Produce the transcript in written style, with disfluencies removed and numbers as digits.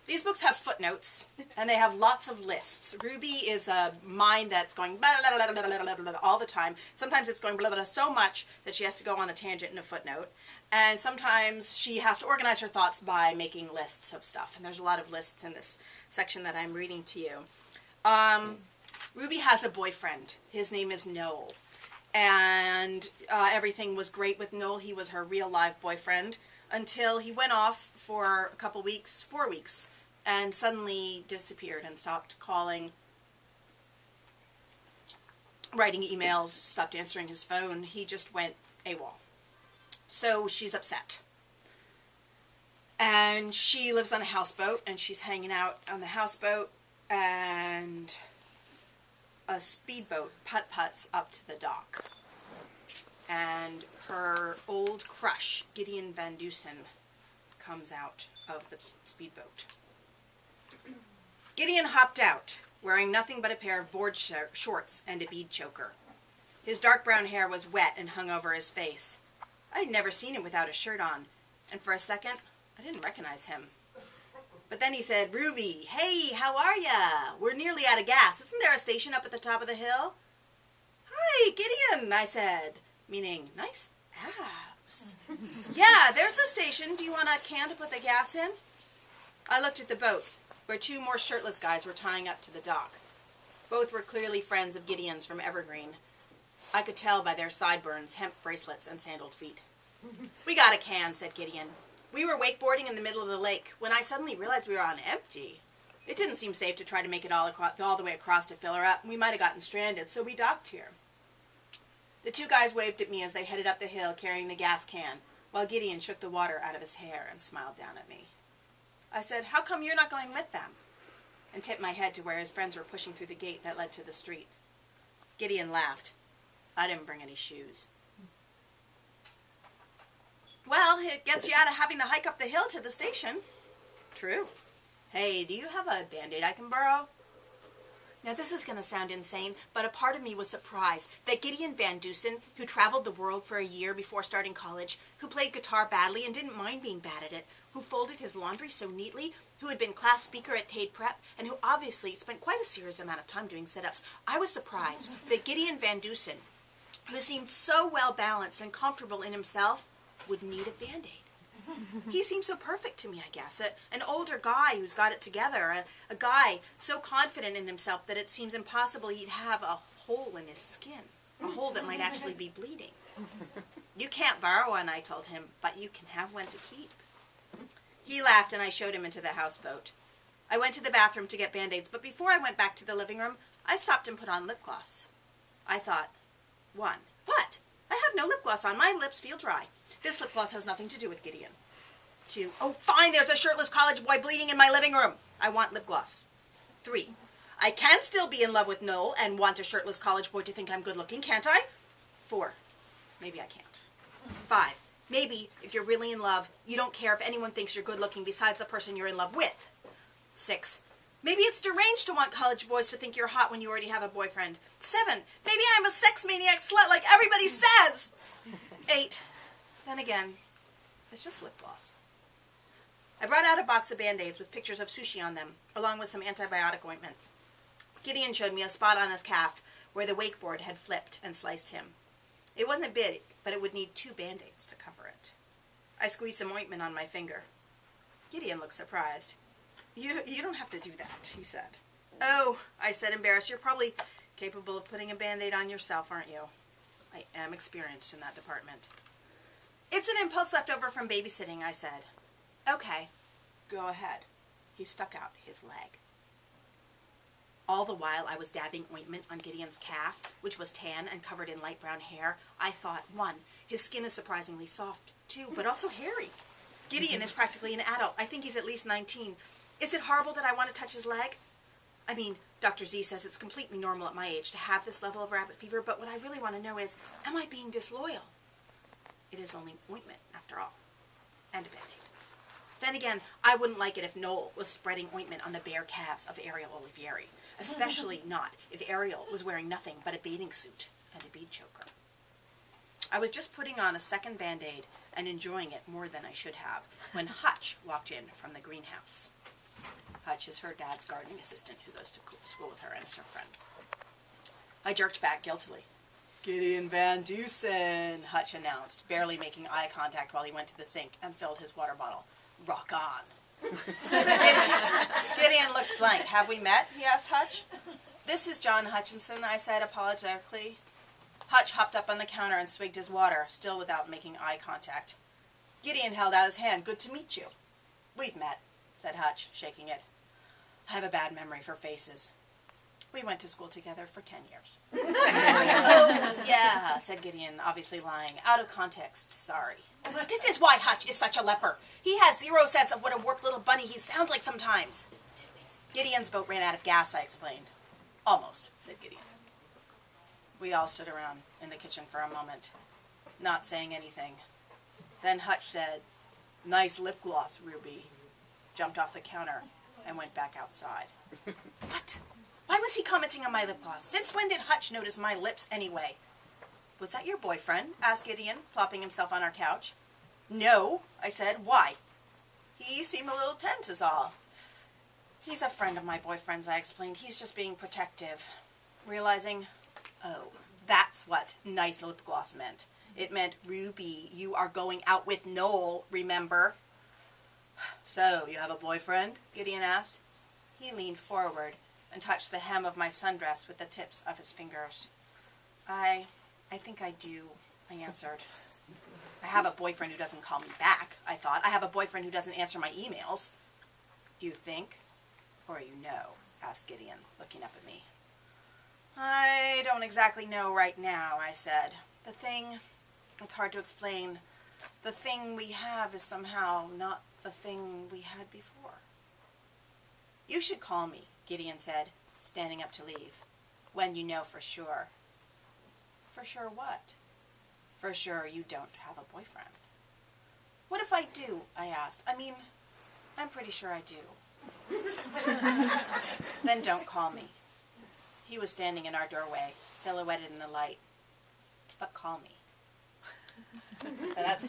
These books have footnotes, and they have lots of lists. Ruby is a mind that's going blah, blah, blah, blah, blah, blah, blah, all the time. Sometimes it's going blah, blah, blah, so much that she has to go on a tangent in a footnote. And sometimes she has to organize her thoughts by making lists of stuff. And there's a lot of lists in this section that I'm reading to you. Ruby has a boyfriend. His name is Noel. And everything was great with Noel. He was her real live boyfriend until he went off for a couple weeks, 4 weeks, and suddenly disappeared and stopped calling, writing emails, stopped answering his phone. He just went AWOL. So she's upset. And she lives on a houseboat, and she's hanging out on the houseboat, and a speedboat putt-putts up to the dock. And her old crush, Gideon Van Dusen, comes out of the speedboat. Gideon hopped out, wearing nothing but a pair of board shorts and a bead choker. His dark brown hair was wet and hung over his face. I had never seen him without a shirt on, and for a second, I didn't recognize him. But then he said, "Ruby, hey, how are ya? We're nearly out of gas. Isn't there a station up at the top of the hill?" "Hi, Gideon," I said, meaning, nice abs. "Yeah, there's a station. Do you want a can to put the gas in?" I looked at the boat, where 2 more shirtless guys were tying up to the dock. Both were clearly friends of Gideon's from Evergreen. I could tell by their sideburns, hemp bracelets, and sandaled feet. "We got a can," said Gideon. "We were wakeboarding in the middle of the lake when I suddenly realized we were on empty. It didn't seem safe to try to make it all the way across to fill her up. We might have gotten stranded, so we docked here." The 2 guys waved at me as they headed up the hill carrying the gas can, while Gideon shook the water out of his hair and smiled down at me. I said, "How come you're not going with them?" and tipped my head to where his friends were pushing through the gate that led to the street. Gideon laughed. "I didn't bring any shoes." "Well, it gets you out of having to hike up the hill to the station." "True. Hey, do you have a Band-Aid I can borrow?" Now this is going to sound insane, but a part of me was surprised that Gideon Van Dusen, who traveled the world for a year before starting college, who played guitar badly and didn't mind being bad at it, who folded his laundry so neatly, who had been class speaker at Tade Prep, and who obviously spent quite a serious amount of time doing sit-ups, I was surprised that Gideon Van Dusen, who seemed so well balanced and comfortable in himself, would need a Band-Aid. He seemed so perfect to me, I guess. An older guy who's got it together. A guy so confident in himself that it seems impossible he'd have a hole in his skin. A hole that might actually be bleeding. "You can't borrow one," I told him, "but you can have one to keep." He laughed and I showed him into the houseboat. I went to the bathroom to get Band-Aids, but before I went back to the living room, I stopped and put on lip gloss. I thought, 1. What? I have no lip gloss on. My lips feel dry. This lip gloss has nothing to do with Gideon. 2. Oh, fine, there's a shirtless college boy bleeding in my living room. I want lip gloss. 3. I can still be in love with Noel and want a shirtless college boy to think I'm good looking, can't I? 4. Maybe I can't. 5. Maybe, if you're really in love, you don't care if anyone thinks you're good looking besides the person you're in love with. 6. Maybe it's deranged to want college boys to think you're hot when you already have a boyfriend. 7. Maybe I'm a sex maniac slut like everybody says. 8. Then again, it's just lip gloss. I brought out a box of Band-Aids with pictures of sushi on them, along with some antibiotic ointment. Gideon showed me a spot on his calf where the wakeboard had flipped and sliced him. It wasn't big, but it would need 2 Band-Aids to cover it. I squeezed some ointment on my finger. Gideon looked surprised. You don't have to do that," he said. "Oh," I said, embarrassed, "you're probably capable of putting a Band-Aid on yourself, aren't you?" I am experienced in that department. "It's an impulse left over from babysitting," I said. "Okay, go ahead." He stuck out his leg. All the while I was dabbing ointment on Gideon's calf, which was tan and covered in light brown hair, I thought, 1, his skin is surprisingly soft, 2, but also hairy. Gideon is practically an adult. I think he's at least 19. Is it horrible that I want to touch his leg? I mean, Dr. Z says it's completely normal at my age to have this level of rabbit fever, but what I really want to know is, am I being disloyal? It is only ointment, after all, and a Band-Aid. Then again, I wouldn't like it if Noel was spreading ointment on the bare calves of Ariel Olivieri, especially not if Ariel was wearing nothing but a bathing suit and a bead choker. I was just putting on a second Band-Aid and enjoying it more than I should have when Hutch walked in from the greenhouse. Hutch is her dad's gardening assistant who goes to school with her and is her friend. I jerked back guiltily. Gideon Van Dusen, Hutch announced, barely making eye contact while he went to the sink and filled his water bottle. Rock on. Gideon looked blank. Have we met? He asked Hutch. This is John Hutchinson, I said apologetically. Hutch hopped up on the counter and swigged his water, still without making eye contact. Gideon held out his hand. Good to meet you. We've met, said Hutch, shaking it. I have a bad memory for faces. We went to school together for 10 years. Oh, yeah, said Gideon, obviously lying. Out of context, sorry. This is why Hutch is such a leper. He has 0 sense of what a warped little bunny he sounds like sometimes. Gideon's boat ran out of gas, I explained. Almost, said Gideon. We all stood around in the kitchen for a moment, not saying anything. Then Hutch said, nice lip gloss, Ruby, jumped off the counter, and went back outside. What? Why was he commenting on my lip gloss? Since when did Hutch notice my lips anyway? Was that your boyfriend? Asked Gideon, plopping himself on our couch. No, I said. Why? He seemed a little tense is all. He's a friend of my boyfriend's, I explained. He's just being protective. Realizing, oh, that's what nice lip gloss meant. It meant, Ruby, you are going out with Noel, remember? So, you have a boyfriend? Gideon asked. He leaned forward and touched the hem of my sundress with the tips of his fingers. I think I do, I answered. I have a boyfriend who doesn't call me back, I thought. I have a boyfriend who doesn't answer my emails. You think, or you know? Asked Gideon, looking up at me. I don't exactly know right now, I said. The thing, it's hard to explain. The thing we have is somehow not the thing we had before. You should call me, Gideon said, standing up to leave, when you know for sure. For sure what? For sure you don't have a boyfriend. What if I do? I asked. I mean, I'm pretty sure I do. Then don't call me. He was standing in our doorway, silhouetted in the light. But call me. That's